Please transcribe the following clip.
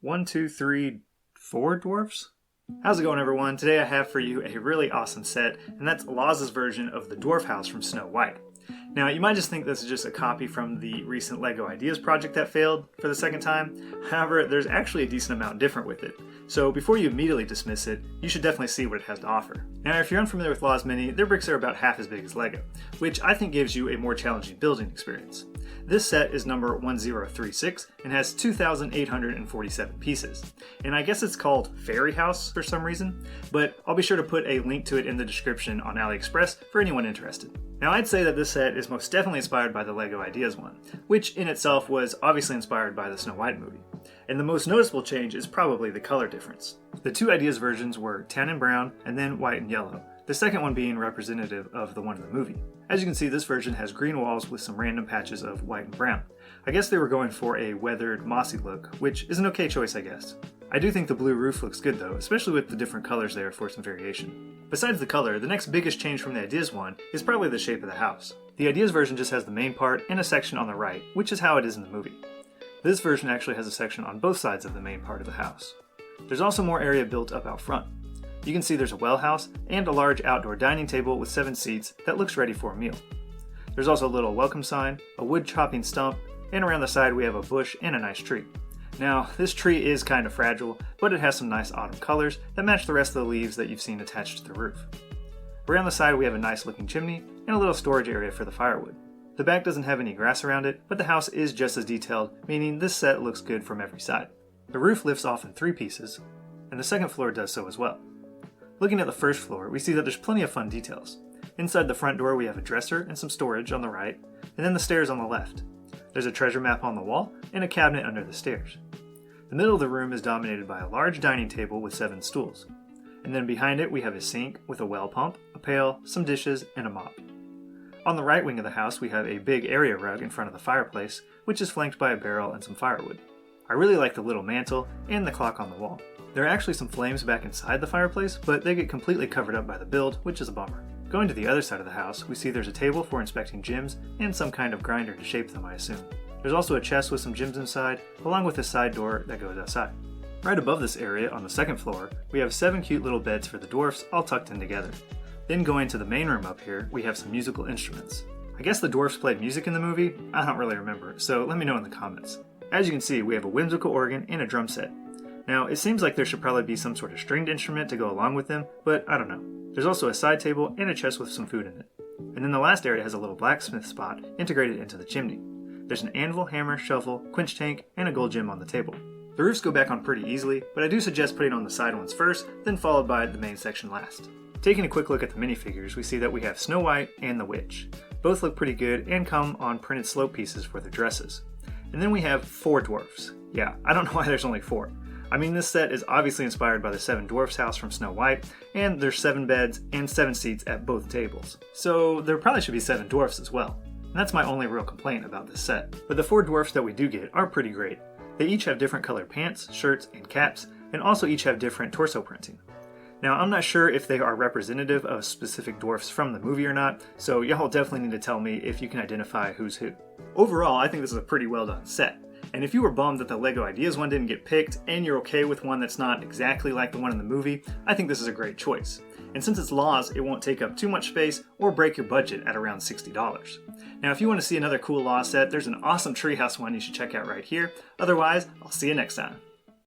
one, two, three, four dwarfs? How's it going, everyone? Today I have for you a really awesome set, and that's Loz's version of the Dwarf House from Snow White. Now, you might just think this is just a copy from the recent LEGO Ideas project that failed for the second time. However, there's actually a decent amount different with it. So before you immediately dismiss it, you should definitely see what it has to offer. Now, if you're unfamiliar with Loz Mini, their bricks are about half as big as LEGO, which I think gives you a more challenging building experience. This set is number 1036 and has 2,847 pieces. And I guess it's called Fairy House for some reason, but I'll be sure to put a link to it in the description on AliExpress for anyone interested. Now, I'd say that this set is most definitely inspired by the LEGO Ideas one, which in itself was obviously inspired by the Snow White movie. And the most noticeable change is probably the color difference. The two Ideas versions were tan and brown, and then white and yellow, the second one being representative of the one in the movie. As you can see, this version has green walls with some random patches of white and brown. I guess they were going for a weathered, mossy look, which is an okay choice, I guess. I do think the blue roof looks good though, especially with the different colors there for some variation. Besides the color, the next biggest change from the Ideas one is probably the shape of the house. The Ideas version just has the main part and a section on the right, which is how it is in the movie. This version actually has a section on both sides of the main part of the house. There's also more area built up out front. You can see there's a well house and a large outdoor dining table with 7 seats that looks ready for a meal. There's also a little welcome sign, a wood chopping stump, and around the side we have a bush and a nice tree. Now, this tree is kind of fragile, but it has some nice autumn colors that match the rest of the leaves that you've seen attached to the roof. Around the side we have a nice looking chimney and a little storage area for the firewood. The back doesn't have any grass around it, but the house is just as detailed, meaning this set looks good from every side. The roof lifts off in 3 pieces, and the second floor does so as well. Looking at the first floor, we see that there's plenty of fun details. Inside the front door we have a dresser and some storage on the right, and then the stairs on the left. There's a treasure map on the wall and a cabinet under the stairs. The middle of the room is dominated by a large dining table with 7 stools. And then behind it we have a sink with a well pump, a pail, some dishes, and a mop. On the right wing of the house we have a big area rug in front of the fireplace, which is flanked by a barrel and some firewood. I really like the little mantle and the clock on the wall. There are actually some flames back inside the fireplace, but they get completely covered up by the build, which is a bummer. Going to the other side of the house, we see there's a table for inspecting gems and some kind of grinder to shape them, I assume. There's also a chest with some gems inside, along with a side door that goes outside. Right above this area, on the second floor, we have 7 cute little beds for the dwarfs all tucked in together. Then going to the main room up here, we have some musical instruments. I guess the dwarfs played music in the movie? I don't really remember, so let me know in the comments. As you can see, we have a whimsical organ and a drum set. Now, it seems like there should probably be some sort of stringed instrument to go along with them, but I don't know. There's also a side table and a chest with some food in it. And then the last area has a little blacksmith spot integrated into the chimney. There's an anvil, hammer, shovel, quench tank, and a gold gem on the table. The roofs go back on pretty easily, but I do suggest putting on the side ones first, then followed by the main section last. Taking a quick look at the minifigures, we see that we have Snow White and the Witch. Both look pretty good and come on printed slope pieces for their dresses. And then we have 4 dwarfs. Yeah, I don't know why there's only 4. I mean, this set is obviously inspired by the Seven Dwarfs house from Snow White, and there's 7 beds and 7 seats at both tables. So there probably should be 7 dwarfs as well. And that's my only real complaint about this set. But the 4 dwarfs that we do get are pretty great. They each have different colored pants, shirts, and caps, and also each have different torso printing. Now, I'm not sure if they are representative of specific dwarfs from the movie or not, so y'all definitely need to tell me if you can identify who's who. Overall, I think this is a pretty well done set. And if you were bummed that the LEGO Ideas one didn't get picked, and you're okay with one that's not exactly like the one in the movie, I think this is a great choice. And since it's Loz, it won't take up too much space or break your budget at around $60. Now, if you want to see another cool Loz set, there's an awesome treehouse one you should check out right here. Otherwise, I'll see you next time.